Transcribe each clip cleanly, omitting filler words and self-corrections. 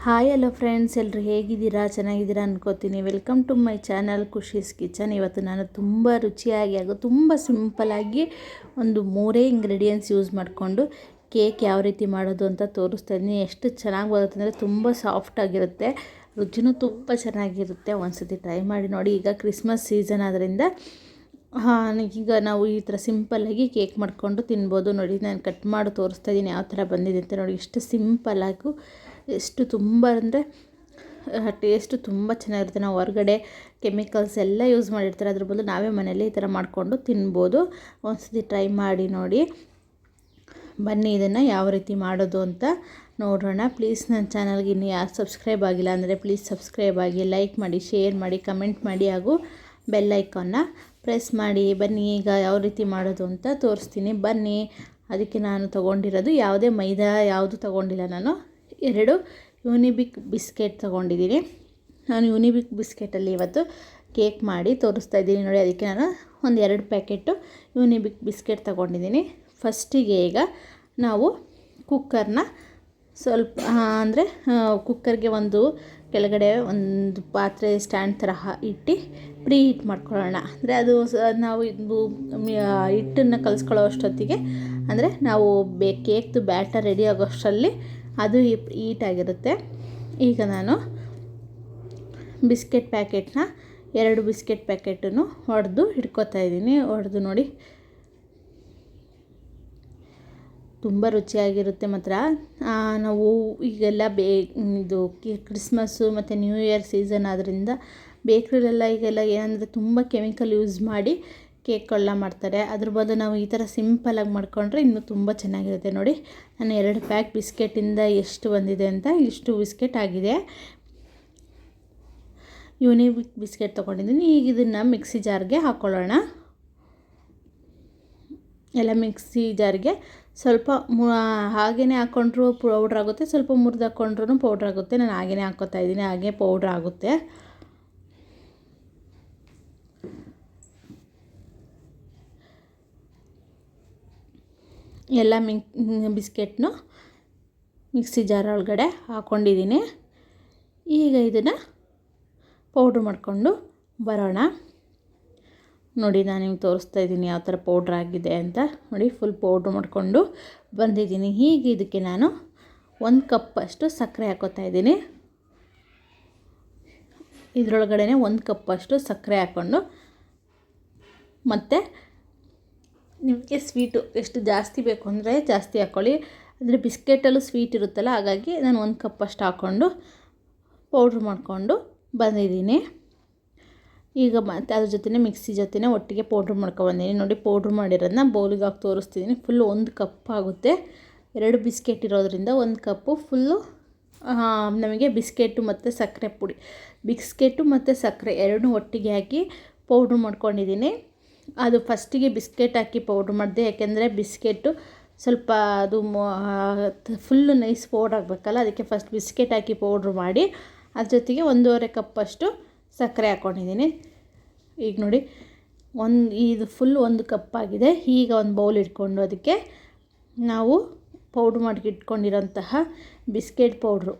Hi hello friends, ಎಲ್ಲರೂ ಹೇಗಿದ್ದೀರಾ? ಚೆನ್ನಾಗಿದ್ದೀರಾ ಅನ್ಕೋತೀನಿ. Welcome to my channel Khushi's kitchen. ಇವತ್ತು ನಾನು ತುಂಬ ರುಚಿಯಾಗಿ ಹಾಗೂ ತುಂಬ ಸಿಂಪಲಾಗಿ ಒಂದು 3 ಇಂಗ್ರೀಡಿಯೆಂಟ್ಸ್ ಯೂಸ್ ಮಾಡಿಕೊಂಡು ಕೇಕ್ ಯಾವ ರೀತಿ ಮಾಡೋದು ಅಂತ ತೋರಿಸ್ತಾ ಇದ್ದೀನಿ. ಎಷ್ಟು ಚೆನ್ನಾಗಿ ಬರುತ್ತೆ ಅಂದರೆ ತುಂಬ ಸಾಫ್ಟಾಗಿರುತ್ತೆ, ರುಚಿನೂ ತುಂಬ ಚೆನ್ನಾಗಿರುತ್ತೆ. ಒಂದ್ಸತಿ ಟ್ರೈ ಮಾಡಿ ನೋಡಿ. ಈಗ ಕ್ರಿಸ್ಮಸ್ ಸೀಸನ್ ಆದ್ದರಿಂದ ಈಗ ನಾವು ಈ ಥರ ಸಿಂಪಲ್ಲಾಗಿ ಕೇಕ್ ಮಾಡಿಕೊಂಡು ತಿನ್ಬೋದು. ನೋಡಿ, ನಾನು ಕಟ್ ಮಾಡಿ ತೋರಿಸ್ತಾ ಇದ್ದೀನಿ ಯಾವ ಥರ ಬಂದಿದೆ ಅಂತ. ನೋಡಿ, ಎಷ್ಟು ಸಿಂಪಲ್ಲಾಗೂ ಎಷ್ಟು ತುಂಬ ಅಂದರೆ ಟೇಸ್ಟು ತುಂಬ ಚೆನ್ನಾಗಿರುತ್ತೆ. ನಾವು ಹೊರಗಡೆ ಕೆಮಿಕಲ್ಸ್ ಎಲ್ಲ ಯೂಸ್ ಮಾಡಿರ್ತಾರೆ, ಅದ್ರ ಬದಲು ನಾವೇ ಮನೆಯಲ್ಲೇ ಈ ಥರ ಮಾಡಿಕೊಂಡು ತಿನ್ಬೋದು. ಒಂದ್ಸತಿ ಟ್ರೈ ಮಾಡಿ ನೋಡಿ. ಬನ್ನಿ ಇದನ್ನು ಯಾವ ರೀತಿ ಮಾಡೋದು ಅಂತ ನೋಡೋಣ. ಪ್ಲೀಸ್ ನನ್ನ ಚಾನಲ್ಗೆ ಇನ್ನೂ ಯಾರು ಸಬ್ಸ್ಕ್ರೈಬ್ ಆಗಿಲ್ಲ ಅಂದರೆ ಪ್ಲೀಸ್ ಸಬ್ಸ್ಕ್ರೈಬ್ ಆಗಿ, ಲೈಕ್ ಮಾಡಿ, ಶೇರ್ ಮಾಡಿ, ಕಮೆಂಟ್ ಮಾಡಿ ಹಾಗೂ ಬೆಲ್ ಐಕಾನ್ನ ಪ್ರೆಸ್ ಮಾಡಿ. ಬನ್ನಿ ಈಗ ಯಾವ ರೀತಿ ಮಾಡೋದು ಅಂತ ತೋರಿಸ್ತೀನಿ. ಬನ್ನಿ. ಅದಕ್ಕೆ ನಾನು ತೊಗೊಂಡಿರೋದು ಯಾವುದೇ ಮೈದಾ ಯಾವುದು ತೊಗೊಂಡಿಲ್ಲ. ನಾನು 2 ಯೂನಿಬಿಕ್ ಬಿಸ್ಕೆಟ್ ತೊಗೊಂಡಿದ್ದೀನಿ. ನಾನು ಯೂನಿಬಿಕ್ ಬಿಸ್ಕೆಟಲ್ಲಿ ಇವತ್ತು ಕೇಕ್ ಮಾಡಿ ತೋರಿಸ್ತಾ ಇದ್ದೀನಿ ನೋಡಿ. ಅದಕ್ಕೆ ನಾನು ಒಂದು 2 ಪ್ಯಾಕೆಟು ಯೂನಿಬಿಕ್ ಬಿಸ್ಕೆಟ್ ತೊಗೊಂಡಿದ್ದೀನಿ. ಫಸ್ಟಿಗೆ ಈಗ ನಾವು ಕುಕ್ಕರ್ನ ಸ್ವಲ್ಪ ಅಂದರೆ ಕುಕ್ಕರ್ಗೆ ಒಂದು ಕೆಳಗಡೆ ಒಂದು ಪಾತ್ರೆ ಸ್ಟ್ಯಾಂಡ್ ತರಹ ಇಟ್ಟು ಪ್ರೀ ಹೀಟ್ ಮಾಡ್ಕೊಳ್ಳೋಣ. ಅಂದರೆ ಅದು ನಾವು ಇದು ಹಿಟ್ಟನ್ನು ಕಲಿಸ್ಕೊಳ್ಳೋ ಅಷ್ಟೊತ್ತಿಗೆ ಅಂದರೆ ನಾವು ಕೇಕ್ದು ಬ್ಯಾಟರ್ ರೆಡಿ ಆಗೋಷ್ಟರಲ್ಲಿ ಅದು ಹೀಟಾಗಿರುತ್ತೆ. ಈಗ ನಾನು ಬಿಸ್ಕೆಟ್ ಪ್ಯಾಕೆಟ್ನ 2 ಬಿಸ್ಕೆಟ್ ಪ್ಯಾಕೆಟನ್ನು ಹೊಡೆದು ಇಟ್ಕೋತಾ ಇದ್ದೀನಿ. ಹೊಡೆದು ನೋಡಿ, ತುಂಬ ರುಚಿಯಾಗಿರುತ್ತೆ ಮಾತ್ರ. ನಾವು ಈಗೆಲ್ಲ ಇದು ಕ್ರಿಸ್ಮಸ್ಸು ಮತ್ತು ನ್ಯೂ ಇಯರ್ ಸೀಸನ್ ಆದ್ದರಿಂದ ಬೇಕ್ರಿಲೆಲ್ಲ ಈಗೆಲ್ಲ ಏನಂದರೆ ತುಂಬ ಕೆಮಿಕಲ್ ಯೂಸ್ ಮಾಡಿ ಕೇಕ್ಗಳನ್ನ ಮಾಡ್ತಾರೆ. ಅದ್ರ ಬದಲು ನಾವು ಈ ಥರ ಸಿಂಪಲಾಗಿ ಮಾಡ್ಕೊಂಡ್ರೆ ಇನ್ನೂ ತುಂಬ ಚೆನ್ನಾಗಿರುತ್ತೆ. ನೋಡಿ, ನಾನು 2 ಪ್ಯಾಕ್ ಬಿಸ್ಕೆಟಿಂದ ಎಷ್ಟು ಬಂದಿದೆ ಅಂತ ಇಷ್ಟು ಬಿಸ್ಕೆಟ್ ಆಗಿದೆ. ಯೂನಿಬಿಕ್ ಬಿಸ್ಕೆಟ್ ತೊಗೊಂಡಿದ್ದೀನಿ. ಈಗ ಇದನ್ನು ಮಿಕ್ಸಿ ಜಾರ್ಗೆ ಹಾಕ್ಕೊಳ್ಳೋಣ. ಎಲ್ಲ ಮಿಕ್ಸಿ ಜಾರ್ಗೆ ಸ್ವಲ್ಪ ಹಾಗೇ ಹಾಕ್ಕೊಂಡ್ರೂ ಪೌಡ್ರ್ ಆಗುತ್ತೆ, ಸ್ವಲ್ಪ ಮುರಿದು ಹಾಕ್ಕೊಂಡ್ರೂ ಪೌಡ್ರ್ ಆಗುತ್ತೆ. ನಾನು ಹಾಗೇ ಹಾಕ್ಕೋತಾ ಇದ್ದೀನಿ, ಹಾಗೆ ಪೌಡ್ರ್ ಆಗುತ್ತೆ. ಎಲ್ಲ ಬಿಸ್ಕೆಟ್ನು ಮಿಕ್ಸಿ ಜಾರ್ ಒಳಗಡೆ ಹಾಕ್ಕೊಂಡಿದ್ದೀನಿ. ಈಗ ಇದನ್ನು ಪೌಡ್ರ್ ಮಾಡಿಕೊಂಡು ಬರೋಣ. ನೋಡಿ, ನಾನು ನಿಮ್ಗೆ ತೋರಿಸ್ತಾ ಇದ್ದೀನಿ ಯಾವ ಥರ ಪೌಡ್ರ್ ಆಗಿದೆ ಅಂತ. ನೋಡಿ, ಫುಲ್ ಪೌಡ್ರ್ ಮಾಡಿಕೊಂಡು ಬಂದಿದ್ದೀನಿ. ಹೀಗೆ ಇದಕ್ಕೆ ನಾನು 1 ಕಪ್ಪಷ್ಟು ಸಕ್ಕರೆ ಹಾಕ್ಕೋತಾ ಇದ್ದೀನಿ. ಇದರೊಳಗಡೆ 1 ಕಪ್ಪಷ್ಟು ಸಕ್ಕರೆ ಹಾಕ್ಕೊಂಡು, ಮತ್ತು ನಿಮಗೆ ಸ್ವೀಟು ಎಷ್ಟು ಜಾಸ್ತಿ ಬೇಕು ಅಂದರೆ ಜಾಸ್ತಿ ಹಾಕ್ಕೊಳ್ಳಿ. ಅಂದರೆ ಬಿಸ್ಕೆಟಲ್ಲೂ ಸ್ವೀಟ್ ಇರುತ್ತಲ್ಲ, ಹಾಗಾಗಿ ನಾನು 1 ಕಪ್ಪಷ್ಟು ಹಾಕ್ಕೊಂಡು ಪೌಡ್ರ್ ಮಾಡಿಕೊಂಡು ಬಂದಿದ್ದೀನಿ. ಈಗ ಮತ್ತು ಅದ್ರ ಜೊತೆ ಮಿಕ್ಸಿ ಜೊತೆ ಒಟ್ಟಿಗೆ ಪೌಡ್ರ್ ಮಾಡ್ಕೊಬಂದಿದ್ದೀನಿ. ನೋಡಿ, ಪೌಡ್ರ್ ಮಾಡಿರೋದನ್ನ ಬೌಲಿಗೆ ಹಾಕಿ ತೋರಿಸ್ತಿದ್ದೀನಿ. ಫುಲ್ಲು 1 ಕಪ್ ಆಗುತ್ತೆ. 2 ಬಿಸ್ಕೆಟ್ ಇರೋದ್ರಿಂದ 1 ಕಪ್ಪು ಫುಲ್ಲು ನಮಗೆ ಬಿಸ್ಕೆಟು ಮತ್ತು ಸಕ್ಕರೆ ಪುಡಿ, ಬಿಸ್ಕೆಟು ಮತ್ತು ಸಕ್ಕರೆ ಎರಡೂ ಒಟ್ಟಿಗೆ ಹಾಕಿ ಪೌಡ್ರ್ ಮಾಡ್ಕೊಂಡಿದ್ದೀನಿ. ಅದು ಫಸ್ಟಿಗೆ ಬಿಸ್ಕೆಟ್ ಹಾಕಿ ಪೌಡ್ರ್ ಮಾಡಿದೆ, ಯಾಕೆಂದರೆ ಬಿಸ್ಕೆಟು ಸ್ವಲ್ಪ ಅದು ಫುಲ್ಲು ನೈಸ್ ಪೌಡ್ರ್ ಆಗಬೇಕಲ್ಲ, ಅದಕ್ಕೆ ಫಸ್ಟ್ ಬಿಸ್ಕೆಟ್ ಹಾಕಿ ಪೌಡ್ರ್ ಮಾಡಿ ಅದ್ರ ಜೊತೆಗೆ 1.5 ಕಪ್ಪಷ್ಟು ಸಕ್ಕರೆ ಹಾಕ್ಕೊಂಡಿದ್ದೀನಿ. ಈಗ ನೋಡಿ, ಇದು ಫುಲ್ 1 ಕಪ್ ಆಗಿದೆ. ಈಗ ಒಂದು ಬೌಲ್ ಇಟ್ಕೊಂಡು ಅದಕ್ಕೆ ನಾವು ಪೌಡ್ರ್ ಮಾಡಿ ಇಟ್ಕೊಂಡಿರೋಂತಹ ಬಿಸ್ಕೆಟ್ ಪೌಡ್ರು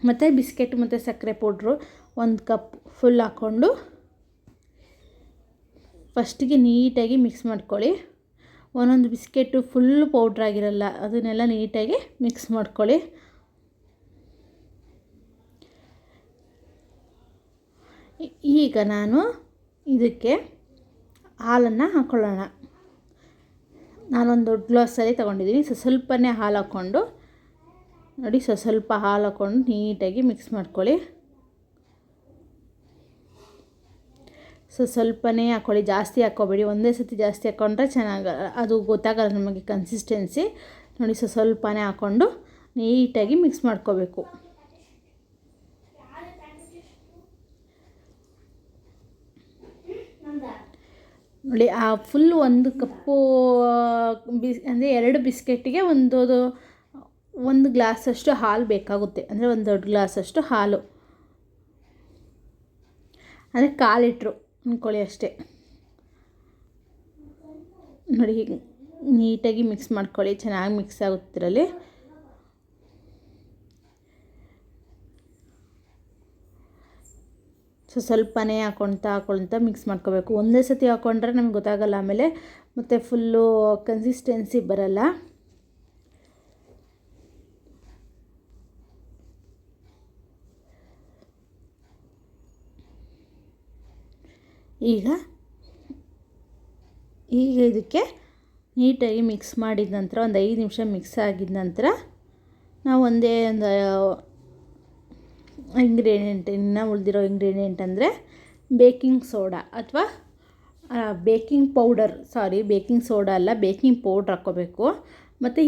ಮತ್ತು ಬಿಸ್ಕೆಟ್ ಮತ್ತು ಸಕ್ಕರೆ ಪೌಡ್ರು 1 ಕಪ್ ಫುಲ್ ಹಾಕ್ಕೊಂಡು ಫಸ್ಟಿಗೆ ನೀಟಾಗಿ ಮಿಕ್ಸ್ ಮಾಡ್ಕೊಳ್ಳಿ. ಒಂದೊಂದು ಬಿಸ್ಕೆಟು ಫುಲ್ಲು ಪೌಡ್ರ್ ಆಗಿರಲ್ಲ, ಅದನ್ನೆಲ್ಲ ನೀಟಾಗಿ ಮಿಕ್ಸ್ ಮಾಡ್ಕೊಳ್ಳಿ. ಈಗ ನಾನು ಇದಕ್ಕೆ ಹಾಲನ್ನು ಹಾಕ್ಕೊಳ್ಳೋಣ. ನಾನೊಂದು ದೊಡ್ಡ ಗ್ಲಾಸಲ್ಲಿ ತೊಗೊಂಡಿದ್ದೀನಿ. ಸ್ವಲ್ಪನೇ ಹಾಲು ಹಾಕ್ಕೊಂಡು ನೋಡಿ, ಸ್ವಲ್ಪ ಹಾಲು ಹಾಕ್ಕೊಂಡು ನೀಟಾಗಿ ಮಿಕ್ಸ್ ಮಾಡ್ಕೊಳ್ಳಿ. ಸ್ವಲ್ಪನೇ ಹಾಕ್ಕೊಳ್ಳಿ, ಜಾಸ್ತಿ ಹಾಕ್ಕೊಬೇಡಿ. ಒಂದೇ ಸತಿ ಜಾಸ್ತಿ ಹಾಕ್ಕೊಂಡ್ರೆ ಅದು ಗೊತ್ತಾಗಲ್ಲ ನಮಗೆ ಕನ್ಸಿಸ್ಟೆನ್ಸಿ. ನೋಡಿ, ಸ್ವಲ್ಪನೇ ಹಾಕ್ಕೊಂಡು ನೀಟಾಗಿ ಮಿಕ್ಸ್ ಮಾಡ್ಕೋಬೇಕು. ನೋಡಿ, ಆ ಫುಲ್ 1 ಕಪ್ಪು ಅಂದರೆ 2 ಬಿಸ್ಕೆಟಿಗೆ ಒಂದು ಗ್ಲಾಸಷ್ಟು ಹಾಲು ಬೇಕಾಗುತ್ತೆ. ಅಂದರೆ ಒಂದು ದೊಡ್ಡ ಗ್ಲಾಸಷ್ಟು ಹಾಲು, ಅಂದರೆ 1/4 ಲೀಟ್ರು ಅಂದ್ಕೊಳ್ಳಿ ಅಷ್ಟೇ. ನೋಡಿ, ನೀಟಾಗಿ ಮಿಕ್ಸ್ ಮಾಡ್ಕೊಳ್ಳಿ. ಚೆನ್ನಾಗಿ ಮಿಕ್ಸ್ ಆಗುತ್ತಿರಲಿ. ಸ್ವಲ್ಪನೇ ಹಾಕ್ಕೊಳ್ತಾ ಮಿಕ್ಸ್ ಮಾಡ್ಕೋಬೇಕು. ಒಂದೇ ಸತಿ ಹಾಕ್ಕೊಂಡ್ರೆ ನಮ್ಗೆ ಗೊತ್ತಾಗಲ್ಲ, ಆಮೇಲೆ ಮತ್ತು ಫುಲ್ಲು ಕನ್ಸಿಸ್ಟೆನ್ಸಿ ಬರಲ್ಲ. ಈಗ ಇದಕ್ಕೆ ನೀಟಾಗಿ ಮಿಕ್ಸ್ ಮಾಡಿದ ನಂತರ ಒಂದು 5 ನಿಮಿಷ ಮಿಕ್ಸ್ ಆಗಿದ ನಂತರ ನಾವು ಒಂದು ಇಂಗ್ರೀಡಿಯೆಂಟ್, ಇನ್ನು ಉಳಿದಿರೋ ಇಂಗ್ರೀಡಿಯೆಂಟ್ ಅಂದರೆ ಬೇಕಿಂಗ್ ಸೋಡಾ ಅಥವಾ ಬೇಕಿಂಗ್ ಸೋಡಾ ಅಲ್ಲ, ಬೇಕಿಂಗ್ ಪೌಡ್ರ್ ಹಾಕ್ಕೋಬೇಕು. ಮತ್ತು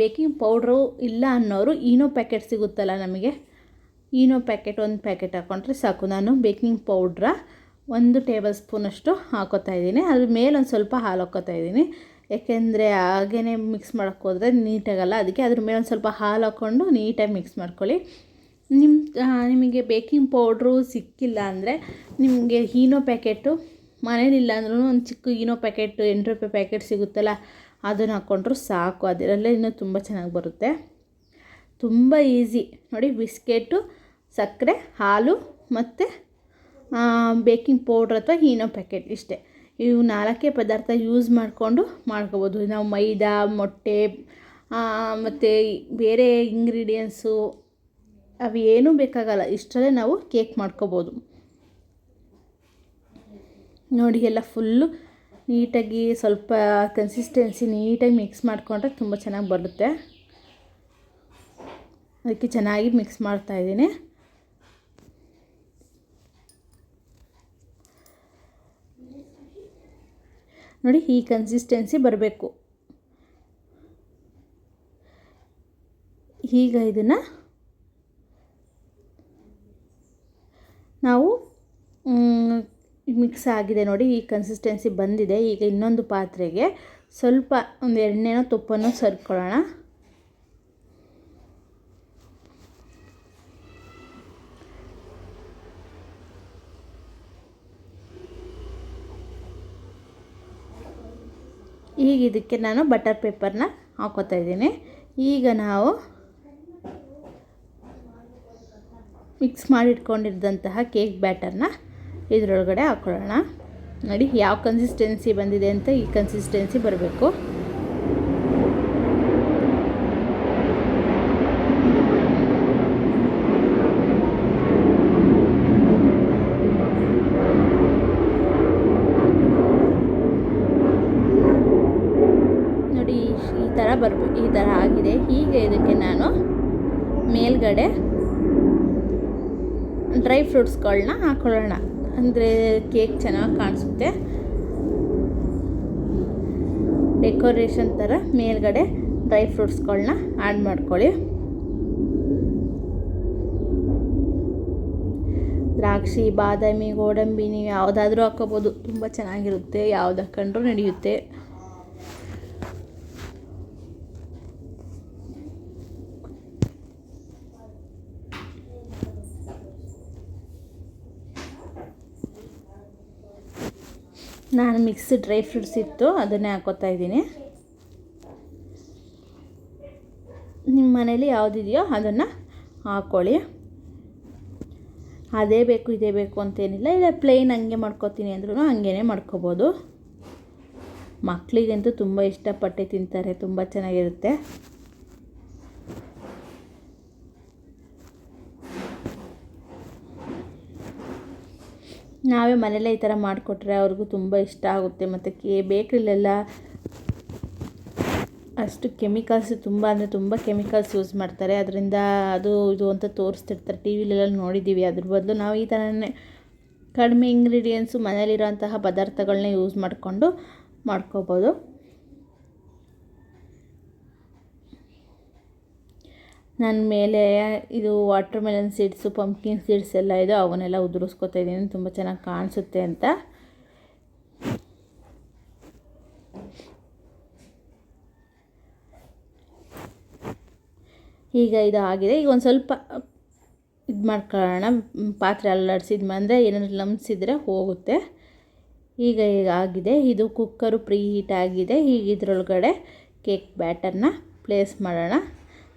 ಬೇಕಿಂಗ್ ಪೌಡ್ರು ಇಲ್ಲ ಅನ್ನೋರು ಈನೋ ಪ್ಯಾಕೆಟ್ ಸಿಗುತ್ತಲ್ಲ ನಮಗೆ, ಈನೋ ಪ್ಯಾಕೆಟ್ 1 ಪ್ಯಾಕೆಟ್ ಹಾಕ್ಕೊಂಡ್ರೆ ಸಾಕು. ನಾನು ಬೇಕಿಂಗ್ ಪೌಡ್ರ 1 ಟೇಬಲ್ ಸ್ಪೂನಷ್ಟು ಹಾಕೋತಾ ಇದ್ದೀನಿ. ಅದ್ರ ಮೇಲೆ ಒಂದು ಸ್ವಲ್ಪ ಹಾಲು ಹಾಕ್ಕೋತಾ ಇದ್ದೀನಿ, ಯಾಕೆಂದರೆ ಹಾಗೇ ಮಿಕ್ಸ್ ಮಾಡೋಕ್ಕೆ ಹೋದರೆ ನೀಟಾಗಲ್ಲ. ಅದಕ್ಕೆ ಅದ್ರ ಮೇಲೆ ಒಂದು ಸ್ವಲ್ಪ ಹಾಲು ಹಾಕ್ಕೊಂಡು ನೀಟಾಗಿ ಮಿಕ್ಸ್ ಮಾಡ್ಕೊಳ್ಳಿ. ನಿಮಗೆ ಬೇಕಿಂಗ್ ಪೌಡ್ರು ಸಿಕ್ಕಿಲ್ಲ ಅಂದರೆ ನಿಮಗೆ ಈನೋ ಪ್ಯಾಕೆಟು ಮನೇಲಿಲ್ಲ ಅಂದ್ರೂ ಒಂದು ಚಿಕ್ಕ ಈನೋ ಪ್ಯಾಕೆಟ್ 8 ರೂಪಾಯಿ ಪ್ಯಾಕೆಟ್ ಸಿಗುತ್ತಲ್ಲ, ಅದನ್ನು ಹಾಕ್ಕೊಂಡ್ರೂ ಸಾಕು. ಅದರಲ್ಲೇ ಇನ್ನೂ ತುಂಬ ಚೆನ್ನಾಗಿ ಬರುತ್ತೆ. ತುಂಬ ಈಸಿ ನೋಡಿ. ಬಿಸ್ಕೆಟು, ಸಕ್ಕರೆ, ಹಾಲು ಮತ್ತು ಬೇಕಿಂಗ್ ಪೌಡ್ರ್ ಅಥವಾ ಈನೋ ಪ್ಯಾಕೆಟ್, ಇಷ್ಟೇ. ಇವು 4 ಪದಾರ್ಥ ಯೂಸ್ ಮಾಡಿಕೊಂಡು ಮಾಡ್ಕೋಬೋದು. ನಾವು ಮೈದಾ, ಮೊಟ್ಟೆ ಮತ್ತು ಬೇರೆ ಇಂಗ್ರೀಡಿಯೆಂಟ್ಸು ಅವು ಏನೂ ಬೇಕಾಗಲ್ಲ, ಇಷ್ಟರಲ್ಲೇ ನಾವು ಕೇಕ್ ಮಾಡ್ಕೋಬೋದು. ನೋಡಿ, ಎಲ್ಲ ಫುಲ್ಲು ನೀಟಾಗಿ ಸ್ವಲ್ಪ ಕನ್ಸಿಸ್ಟೆನ್ಸಿ ನೀಟಾಗಿ ಮಿಕ್ಸ್ ಮಾಡಿಕೊಂಡ್ರೆ ತುಂಬ ಚೆನ್ನಾಗಿ ಬರುತ್ತೆ. ಅದಕ್ಕೆ ಚೆನ್ನಾಗಿ ಮಿಕ್ಸ್ ಮಾಡ್ತಾಯಿದ್ದೀನಿ. ನೋಡಿ, ಈ ಕನ್ಸಿಸ್ಟೆನ್ಸಿ ಬರಬೇಕು. ಈಗ ಇದನ್ನು ನಾವು ಮಿಕ್ಸ್ ಆಗಿದೆ ನೋಡಿ, ಈ ಕನ್ಸಿಸ್ಟೆನ್ಸಿ ಬಂದಿದೆ. ಈಗ ಇನ್ನೊಂದು ಪಾತ್ರೆಗೆ ಸ್ವಲ್ಪ ಒಂದು ಎಣ್ಣೆನೋ ತುಪ್ಪನೋ ಸರ್ಕೊಳ್ಳೋಣ. ಈಗ ಇದಕ್ಕೆ ನಾನು ಬಟರ್ ಪೇಪರ್ನ ಹಾಕೋತಾ ಇದ್ದೀನಿ. ಈಗ ನಾವು ಮಿಕ್ಸ್ ಮಾಡಿಟ್ಕೊಂಡಿದ್ದಂತಹ ಕೇಕ್ ಬ್ಯಾಟರ್ನ ಇದರೊಳಗಡೆ ಹಾಕ್ಕೊಳ್ಳೋಣ. ನೋಡಿ ಯಾವ ಕನ್ಸಿಸ್ಟೆನ್ಸಿ ಬಂದಿದೆ ಅಂತ, ಈ ಕನ್ಸಿಸ್ಟೆನ್ಸಿ ಬರಬೇಕು. ನೋಡಿ ಈ ಥರ ಆಗಿದೆ. ಈಗ ಇದಕ್ಕೆ ನಾನು ಮೇಲ್ಗಡೆ ಡ್ರೈ ಫ್ರೂಟ್ಸ್ಗಳನ್ನ ಹಾಕ್ಕೊಳ್ಳೋಣ, ಅಂದರೆ ಕೇಕ್ ಚೆನ್ನಾಗಿ ಕಾಣಿಸುತ್ತೆ. ಡೆಕೋರೇಷನ್ ಥರ ಮೇಲ್ಗಡೆ ಡ್ರೈ ಫ್ರೂಟ್ಸ್ಗಳನ್ನ ಆ್ಯಡ್ ಮಾಡ್ಕೊಳ್ಳಿ. ದ್ರಾಕ್ಷಿ, ಬಾದಾಮಿ, ಗೋಡಂಬಿ ನೀವು ಯಾವುದಾದ್ರೂ ಹಾಕ್ಕೋಬೋದು, ತುಂಬ ಚೆನ್ನಾಗಿರುತ್ತೆ. ಯಾವ್ದು ಹಾಕ್ಕೊಂಡ್ರೂ ನಡೆಯುತ್ತೆ. ನಾನು ಮಿಕ್ಸ್ ಡ್ರೈ ಫ್ರೂಟ್ಸ್ ಇತ್ತು, ಅದನ್ನೇ ಹಾಕೋತಾ ಇದ್ದೀನಿ. ನಿಮ್ಮ ಮನೇಲಿ ಯಾವುದಿದೆಯೋ ಅದನ್ನು ಹಾಕ್ಕೊಳ್ಳಿ. ಅದೇ ಬೇಕು ಇದೇ ಬೇಕು ಅಂತೇನಿಲ್ಲ. ಇಲ್ಲ ಪ್ಲೇನ್ ಹಂಗೆ ಮಾಡ್ಕೋತೀನಿ ಅಂದ್ರೂ ಹಂಗೇ ಮಾಡ್ಕೋಬೋದು. ಮಕ್ಕಳಿಗಂತೂ ತುಂಬ ಇಷ್ಟಪಟ್ಟು ತಿಂತಾರೆ, ತುಂಬ ಚೆನ್ನಾಗಿರುತ್ತೆ. ನಾವೇ ಮನೆಯಲ್ಲೇ ಈ ಥರ ಮಾಡಿಕೊಟ್ರೆ ಅವ್ರಿಗೂ ತುಂಬ ಇಷ್ಟ ಆಗುತ್ತೆ. ಮತ್ತು ಬೇಕ್ರಿಲೆಲ್ಲ ಅಷ್ಟು ಕೆಮಿಕಲ್ಸ್, ತುಂಬ ಅಂದರೆ ತುಂಬ ಕೆಮಿಕಲ್ಸ್ ಯೂಸ್ ಮಾಡ್ತಾರೆ. ಅದರಿಂದ ಅದು ಇದು ಅಂತ ತೋರಿಸ್ತಿರ್ತಾರೆ, ಟಿ ವಿಲೆಲ್ಲ ನೋಡಿದ್ದೀವಿ. ಅದ್ರ ಬದಲು ನಾವು ಈ ಥರನೇ ಕಡಿಮೆ ಇಂಗ್ರೀಡಿಯೆಂಟ್ಸು ಮನೇಲಿರೋಂತಹ ಪದಾರ್ಥಗಳನ್ನ ಯೂಸ್ ಮಾಡಿಕೊಂಡು ಮಾಡ್ಕೋಬೋದು. ನನ್ನ ಮೇಲೆ ಇದು water melon seeds, pumpkin seeds ಎಲ್ಲ ಇದೆ, ಅವನ್ನೆಲ್ಲ ಉದುರಿಸ್ಕೊತಾ ಇದ್ದೀನಿ ತುಂಬ ಚೆನ್ನಾಗಿ ಕಾಣಿಸುತ್ತೆ ಅಂತ. ಈಗ ಇದು ಆಗಿದೆ. ಈಗ ಒಂದು ಸ್ವಲ್ಪ ಇದು ಮಾಡ್ಕೊಳ್ಳೋಣ, ಪಾತ್ರೆ ಅಲ್ಲಾಡಿಸಿದ್ಮೇಲೆ ಅಂದರೆ ಏನಾದರೂ ಲಮ್ಸ್ ಇದ್ದರೆ ಹೋಗುತ್ತೆ. ಈಗ ಆಗಿದೆ. ಇದು ಕುಕ್ಕರು ಪ್ರೀ ಹೀಟ್ ಆಗಿದೆ. ಈಗ ಇದರೊಳಗಡೆ ಕೇಕ್ ಬ್ಯಾಟರ್ನ ಪ್ಲೇಸ್ ಮಾಡೋಣ.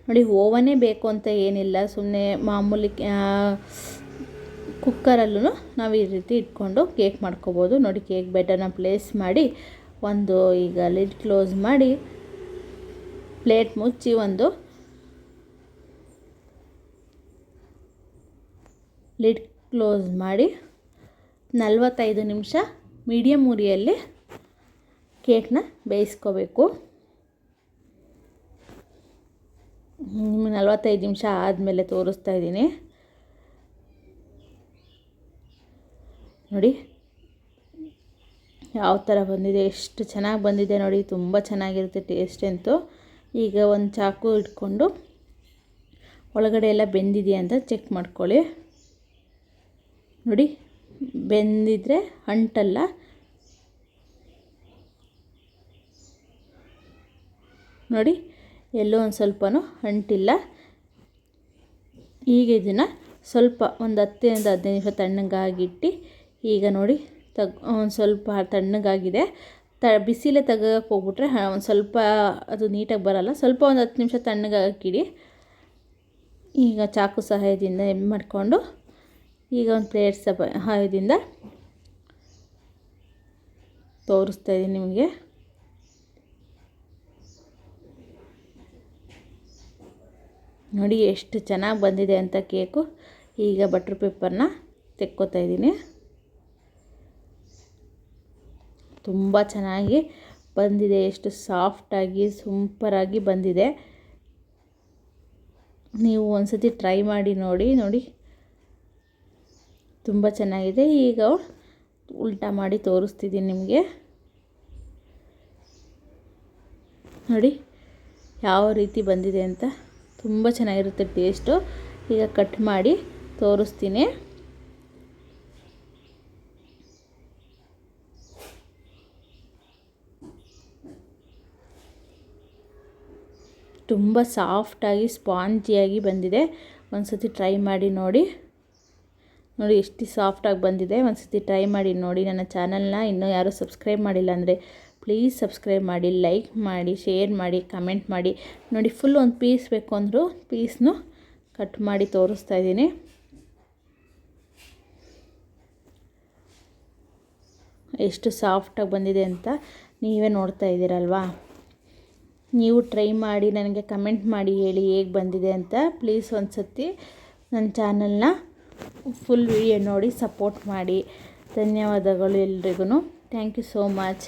ನೋಡಿ, ಓವನ್ನೇ ಬೇಕು ಅಂತ ಏನಿಲ್ಲ, ಸುಮ್ಮನೆ ಮಾಮೂಲಿ ಕುಕ್ಕರಲ್ಲೂ ನಾವು ಈ ರೀತಿ ಇಟ್ಕೊಂಡು ಕೇಕ್ ಮಾಡ್ಕೋಬೋದು. ನೋಡಿ ಕೇಕ್ ಬ್ಯಾಟರ್ನ ಪ್ಲೇಸ್ ಮಾಡಿ ಒಂದು ಈಗ ಲಿಡ್ ಕ್ಲೋಸ್ ಮಾಡಿ ಪ್ಲೇಟ್ ಮುಚ್ಚಿ ಒಂದು ಲಿಡ್ ಕ್ಲೋಸ್ ಮಾಡಿ 45 ನಿಮಿಷ ಮೀಡಿಯಮ್ ಉರಿಯಲ್ಲಿ ಕೇಕ್ನ ಬೇಯಿಸ್ಕೋಬೇಕು. 45 ನಿಮಿಷ ಆದಮೇಲೆ ತೋರಿಸ್ತಾ ಇದ್ದೀನಿ. ನೋಡಿ ಯಾವ ಥರ ಬಂದಿದೆ, ಎಷ್ಟು ಚೆನ್ನಾಗಿ ಬಂದಿದೆ ನೋಡಿ. ತುಂಬ ಚೆನ್ನಾಗಿರುತ್ತೆ ಟೇಸ್ಟ್ ಅಂತೂ. ಈಗ ಒಂದು ಚಾಕು ಇಟ್ಕೊಂಡು ಒಳಗಡೆ ಎಲ್ಲ ಬೆಂದಿದೆಯಾ ಅಂತ ಚೆಕ್ ಮಾಡ್ಕೊಳ್ಳಿ. ನೋಡಿ ಬೆಂದಿದ್ರೆ ಅಂಟಲ್ಲ. ನೋಡಿ ಎಲ್ಲೋ ಒಂದು ಸ್ವಲ್ಪನೂ ಅಂಟಿಲ್ಲ. ಈಗ ಇದನ್ನು ಸ್ವಲ್ಪ ಒಂದು 10-15 ನಿಮಿಷ ತಣ್ಣಗಾಗಿಟ್ಟು ಈಗ ನೋಡಿ ಒಂದು ಸ್ವಲ್ಪ ತಣ್ಣಗಾಗಿದೆ. ಬಿಸಿಲೇ ತೆಗೋಕ್ಕೆ ಹೋಗ್ಬಿಟ್ರೆ ಒಂದು ಸ್ವಲ್ಪ ಅದು ನೀಟಾಗಿ ಬರೋಲ್ಲ. ಸ್ವಲ್ಪ ಒಂದು 10 ನಿಮಿಷ ತಣ್ಣಗಾಕಿಡಿ. ಈಗ ಚಾಕು ಸಹಾಯದಿಂದ ಮಾಡಿಕೊಂಡು ಈಗ ಒಂದು ಪ್ಲೇಟ್ ಸಹಾಯದಿಂದ ತೋರಿಸ್ತಾ ಇದ್ದೀನಿ ನಿಮಗೆ. ನೋಡಿ ಎಷ್ಟು ಚೆನ್ನಾಗಿ ಬಂದಿದೆ ಅಂತ ಕೇಕು. ಈಗ ಬಟರ್ ಪೇಪರ್ನ ತೆಕ್ಕೋತಾ ಇದ್ದೀನಿ. ತುಂಬ ಚೆನ್ನಾಗಿ ಬಂದಿದೆ, ಎಷ್ಟು ಸಾಫ್ಟಾಗಿ ಸೂಪರಾಗಿ ಬಂದಿದೆ. ನೀವು ಒಂದು ಸತಿ ಟ್ರೈ ಮಾಡಿ ನೋಡಿ ತುಂಬ ಚೆನ್ನಾಗಿದೆ. ಈಗ ಉಲ್ಟಾ ಮಾಡಿ ತೋರಿಸ್ತಿದ್ದೀನಿ ನಿಮಗೆ. ನೋಡಿ ಯಾವ ರೀತಿ ಬಂದಿದೆ ಅಂತ. ತುಂಬ ಚೆನ್ನಾಗಿರುತ್ತೆ ಟೇಸ್ಟು. ಈಗ ಕಟ್ ಮಾಡಿ ತೋರಿಸ್ತೀನಿ. ತುಂಬ ಸಾಫ್ಟಾಗಿ ಸ್ಪಾಂಜಿಯಾಗಿ ಬಂದಿದೆ. ಒಂದು ಸತಿ ಟ್ರೈ ಮಾಡಿ ನೋಡಿ ಎಷ್ಟು ಸಾಫ್ಟಾಗಿ ಬಂದಿದೆ. ಒಂದು ಸತಿ ಟ್ರೈ ಮಾಡಿ ನೋಡಿ. ನನ್ನ ಚಾನಲ್ನ ಇನ್ನೂ ಯಾರೂ ಸಬ್ಸ್ಕ್ರೈಬ್ ಮಾಡಿಲ್ಲ ಅಂದರೆ ಪ್ಲೀಸ್ ಸಬ್ಸ್ಕ್ರೈಬ್ ಮಾಡಿ, ಲೈಕ್ ಮಾಡಿ, ಶೇರ್ ಮಾಡಿ, ಕಮೆಂಟ್ ಮಾಡಿ. ನೋಡಿ ಫುಲ್ ಒಂದು ಪೀಸ್ ಬೇಕು ಅಂದರೂ ಪೀಸ್ನು ಕಟ್ ಮಾಡಿ ತೋರಿಸ್ತಾ ಇದ್ದೀನಿ. ಎಷ್ಟು ಸಾಫ್ಟಾಗಿ ಬಂದಿದೆ ಅಂತ ನೀವೇ ನೋಡ್ತಾ ಇದ್ದೀರಲ್ವಾ. ನೀವು ಟ್ರೈ ಮಾಡಿ ನನಗೆ ಕಮೆಂಟ್ ಮಾಡಿ ಹೇಳಿ ಹೇಗೆ ಬಂದಿದೆ ಅಂತ. ಪ್ಲೀಸ್ ಒಂದು ಸತಿ ನನ್ನ ಚಾನಲ್ನ ಫುಲ್ ವಿಡಿಯೋ ನೋಡಿ ಸಪೋರ್ಟ್ ಮಾಡಿ. ಧನ್ಯವಾದಗಳು ಎಲ್ರಿಗೂ. Thank you so much.